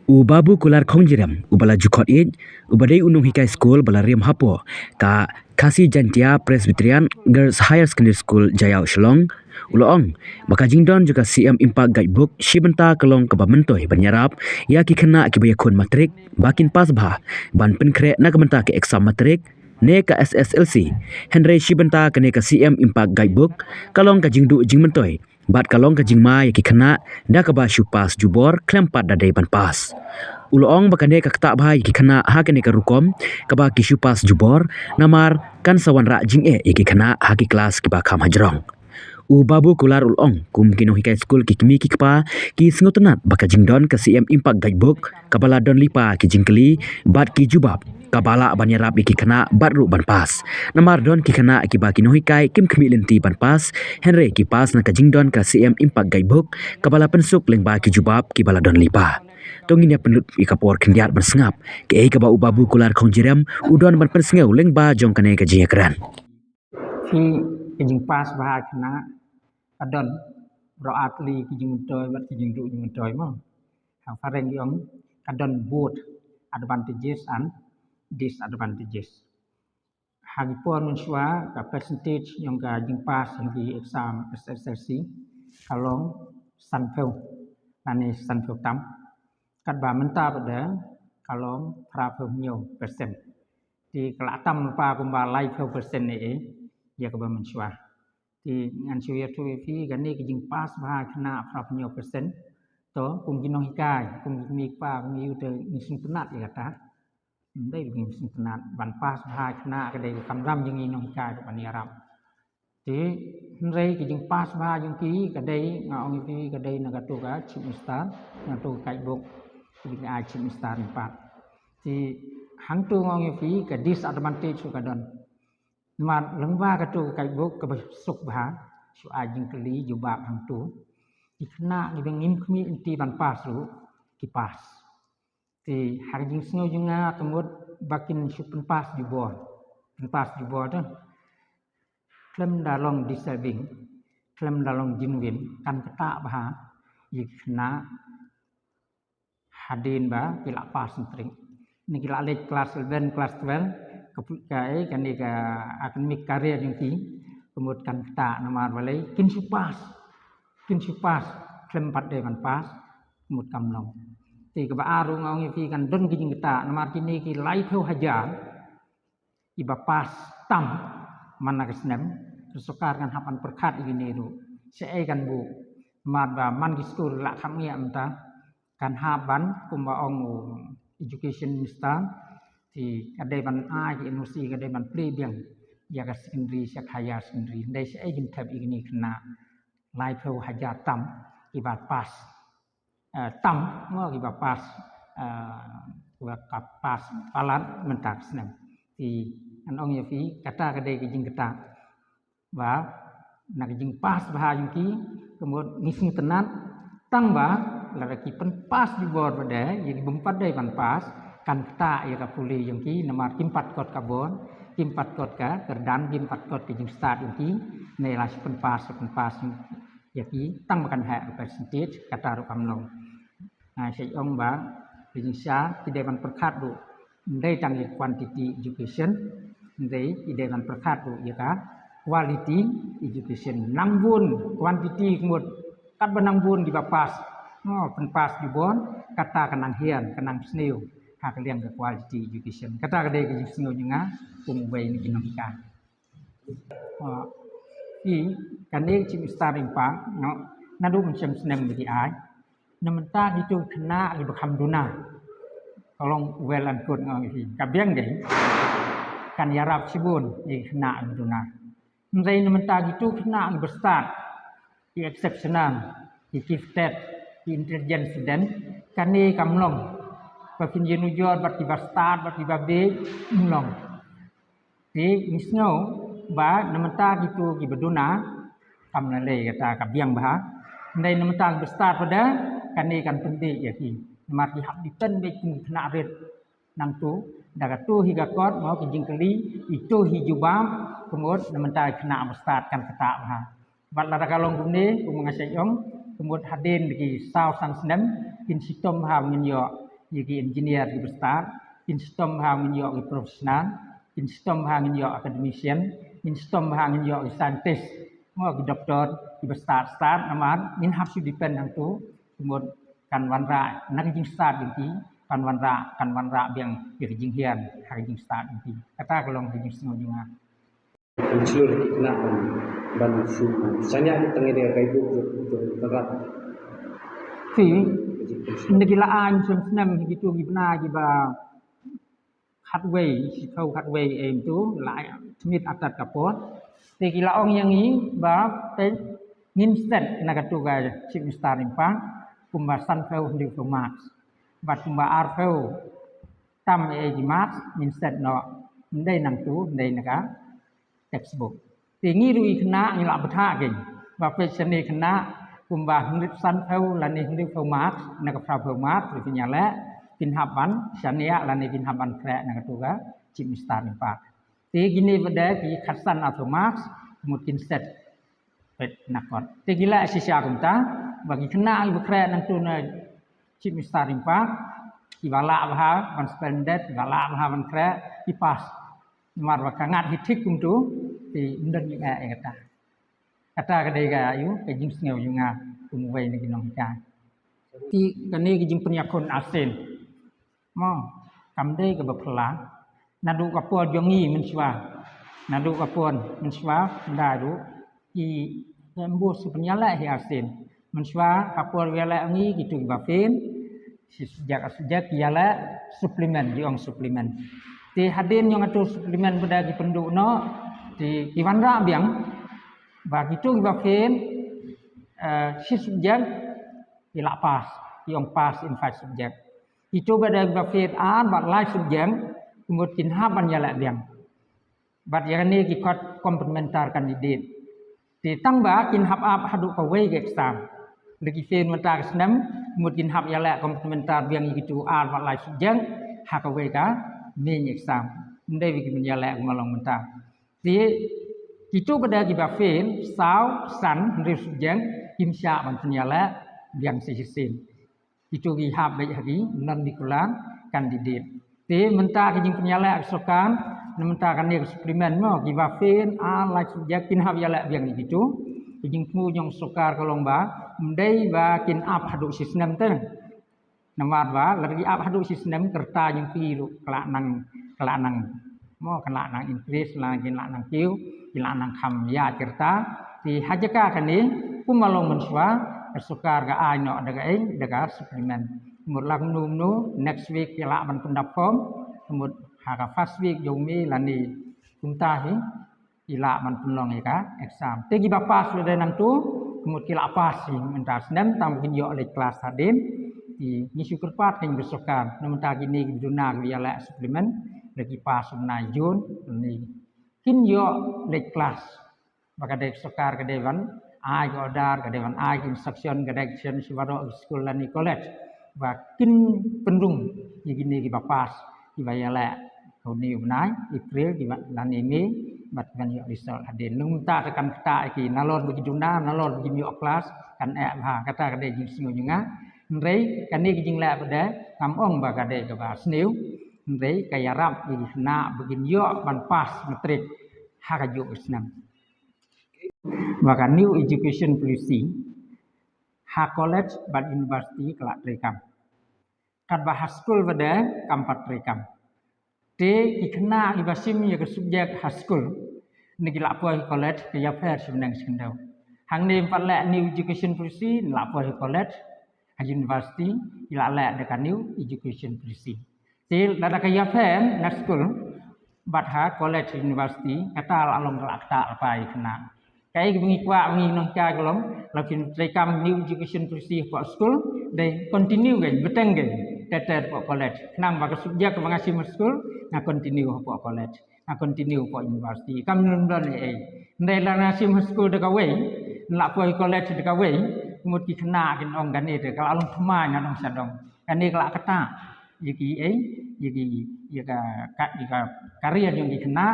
Babu kular khongjiram ubala jukot it ubadai unung hikai school bala riam hapo ka Kasih Jantia Presbyterian Girls Higher Secondary School Jaya Shillong uloong maka jingdon juga CM Impact Guidebook shibenta kelong ke bamentoi banyarap ya ki kena ki bayakun matrik bakin pas bah ban penkre na kementa ke exam matrik ne ka SSLC Henry shibenta kene ka CM Impact Guidebook kalong ka jingdu jingmentoi bat kalong ka jingma ya ki kena da ka ba shupas jubor klempat da ban pas uloong bakane ka kata bhai ki khana ha kene ka rukom ka ba ki shupas jubor namar kan sawan ra jing ki khana ha ki kelas ki ba kham hajrong babu kular ulong kum kino hikai school ki kimi ki kpa ki sngotenat baka jingdon ka CM Impact Guidebook kabala don lipa ki jingkeli bat ki jubab kabala banyarap ki khana batru ban pas namar don ki khana ki ba kino hikai kim khmi lenti ban pas henry ki pas na ka jingdon ka CM Impact Guidebook kabala pensuk leng ba ki jubab ki bala don lipa tongin ya penlut ikapor kendiat bersengap ke ka ba babu kular khongjiram udon ban persengau leng ba jong kane ka jingakran khi cái dừng pass và cái na adon roatli cái dừng trời và cái dừng dụ trời mà hàng phát hiện yang adon both advantages and disadvantages hàng pun mensua cái percentage yang cái dừng pass yang cái exam SSLC kalau sampel ane sampel tam kat ba menta pada kalau berapa nhiều persen thì kalau tam pa kumba lai persen ni ya ke mensua thì ngan suya tu fi gani ke jing pas bah kena berapa nhiều persen to kum ginong hikai kum mi pa mi ute ni sing penat ya kata ndai ni sing penat ban pas bah kena ke dei kam ram jing nong hikai ban arab thì rei ke jing pas bah jing ki ke dei ngau fi ke dei na tu ka chimistan na tu kai bok di ai chimistan empat thì hang tu ngau fi ke disadvantage ka don mà lăng va cái tu cái bốc cái sục bả su ai jing keli jubab hang tu ikna ni bengim khmi inti ban pas ru ki pas thì har jing sngo junga kemut bakin su pen pas jubor tu klem dalong deserving klem dalong jinwin kan kata bha ikna hadin ba kila pas entring ni kila lek kelas 11 kelas 12 cái này cái academic career yang ti kemudian kata nama walai kin supas kelempat dewan pas kemudian kamlong ti ke ba aru ngau ngi kan don ki kata nama kini ki lai theo hajar iba pas tam mana kesnem sukar kan hapan perkat ini ru sei kan bu ba man ki school la kham ngi amta kan haban kumba ong education minister thì cái đây ban ai thì university cái đây ban play biang ya cái secondary sak higher secondary đây sẽ jin thab igni kena lai pro haja tam ibat pas tam ngo ibat pas wa kap pas palat mentak senam thì an ong ya fi kata cái đây cái jing kata và nak jing pas bah jing ki kemudian ngising tenan tang ba la ki pen pas di bor bade yang bempat dai ban pas kan kata ya kapuli yang ki nomor kimpat kot kabon kimpat kot ka kerdan kimpat kot ki jing start yang ki nei la pen pas ya ki tang makan ha percentage kata ru kamlong sai ong ba jing sha ki dewan perkat du ndai tang ye quantity education ndai ki dewan perkat du ya ka quality education nangbun quantity kemud kat benangbun di bapas pen pas di bon kata kanang hian kanang sneu hak liang ke quality education kata kade ke singo nyanga kum bai ni kinong ka i kane chim star impa no nadu mencem senem di ai namenta itu kena li bakam duna tolong welan kun ngau hi kabiang deh kan yarap sibun di kena duna ndai namenta itu kena li besar di exceptional di gifted di intelligent student kane kamlong pakin jenujor batiba start batiba be mulong di misno ba namenta gitu ki beduna kam lale kata kabiang bah ndai namenta start pada kani kan pendi ya ki namar ki hak diten be ki kena red nang tu daga tu higa kot mau ki jingkeli itu hijubam kemudian namenta kena start kan kata bah bat la kalong kumni kum ngasai yong kemudian hadin di saw san senem kin sistem ha menyo yagi engineer di besar kin sistem ha menyo di profesional kin sistem ha menyo academician kin sistem ha menyo di scientist mo di doktor di besar start naman min hab su depend hang tu kemudian kan wan ra nak jing start di kan wan ra biang jing hian ha jing start di kata kolong jing sengo junga Unsur kena ban su sanya di tengah dia kai bu berat si negila an sun senem gitu gibna giba hardway si kau hardway em tu lại smith atat kapot te gila ong yang ni ba te instant nagatu ga chip star impang kumba san feu ndi ko max bat kumba ar feu tam e di max instant no ndai nang tu ndai naga textbook tingi rui kena ngilak betha geng ba pe seni kena kumba ngrip san thau lani ngrip thau mat nak pra thau mat ri nyala pin haban sania lani pin haban kre nak tuga chim star pa ti gini beda ki khasan automat mungkin set pet nakot ti gila sisia kunta bagi kena ibu kre nang tu na chim star pa ibala bah ban spendet ibala bah ban kre ipas mar wakangat hitik kuntu ti ndan yang kata kadai ga ayu ke jing sngeu junga kumwei ni kinong ka ti kani ke jing penyakon asen mo kamdei ke bapla nadu kapon jongi menswa nadu kapon menswa ndaru i embo sepenyala hi asen menswa kapon wala ngi gitu bafen sejak yala suplemen diong suplemen ti hadin yang atur suplemen pada di penduk no di kiwanra biang bagi tu bafen si subjek ilak pas yang pas in 5 subjek itu pada bafen an bat lai subjek kemudian haban yala biang bat yang ni kikot komplementar kandidat di tangba kin hab ab hadu kawai ke exam lagi fen mentar senam kemudian hab yala komplementar biang itu an bat lai subjek hakawai ka main exam ndai bagi menyala malong mentar di itu pada kibafen saw san risujang kimsya ban penyala biang sisin itu gihab baik hari non dikulan kandidat te menta kijing penyala sokan menta kan ni suplemen mo kibafen a lai sujak kin hab yala biang itu kijing mu nyong sokar kolong ba ndai ba kin ap hadu sisnem te namar ba lagi ap hadu sisnem kerta yang piru kelanang mo kelanang Inggris lagi kelanang kiu ilanang kham ya cerita di hajaka kani kumalong menswa sukar ga aino daga suplemen murlak numnu next week ila ban pendapom kemud haga first week yomi lani kuntahi ila ban penlong eka exam tegi bapas sudah nang tu kemud kila pas mentas nem tam kinyo le kelas hadin di ngisu kerpat yang bersukar namun tagi ni duna biala suplemen lagi pas na Jun ni kin yo le kelas maka dek sokar ke dewan ai godar ke dewan ai instruction ke direction siwaro school lani college và kin pendung yigini ki bapas ki bayala koni unai April ki lani me bat ban yo result ade nung ta tekan ta ki nalon bagi juna nalon bagi yo kelas kan ha kata ke de jing singo junga ndrei kan ni ki jing la pada kamong ba ka de ke ba sneu ndrei kaya rap di na begin yo ban pas metrik harajuk Islam. Maka new education policy ha college ban university kelak rekam. Kad bahas school pada kampat rekam. Te ikna ibasim ya ke subjek ha school nigi lapoi college ke ya fair sebenang sekendau. Hang ni empat lek new education policy lapoi college ha university ila lek dekat new education policy. Te dada ke ya fair na school batha college university kata along kelakta pai kena kai mengikwa mengi noh ca kolom lakin rekam new education policy for school they continue gan beteng gan teter for college nang baka subjek mangasi school na continue for college na continue for university kam nun don ndai la nasi school de kawai la for college de kawai mut ki kena kin ong gan ni de kalau along thmai na dong sadong kan ni kelak kata yiki yika karya yang dikena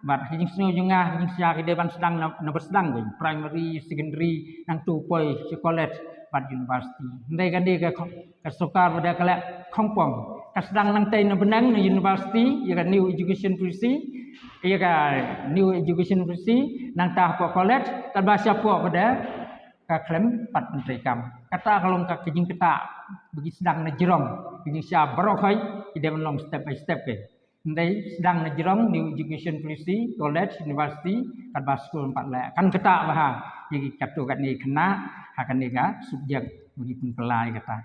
bat hing sno junga hing sia ke depan sedang na bersedang primary secondary nang tu poi college pat university ndai kan dia ka sokar pada kala khongpong ka sedang nang tai na benang na university ya kan new education policy ya ka new education policy nang tah po college kan bahasa po pada ka klem pat menteri kam kata kalau ka kejing kata bagi sedang na jerong bagi sia barok hai dia menong step by step ke ndai sedang na jerong new education policy college university kan bahasa school empat la kan kata bah jadi kata kat ni kena akan ni ka subjek bagi pelai kata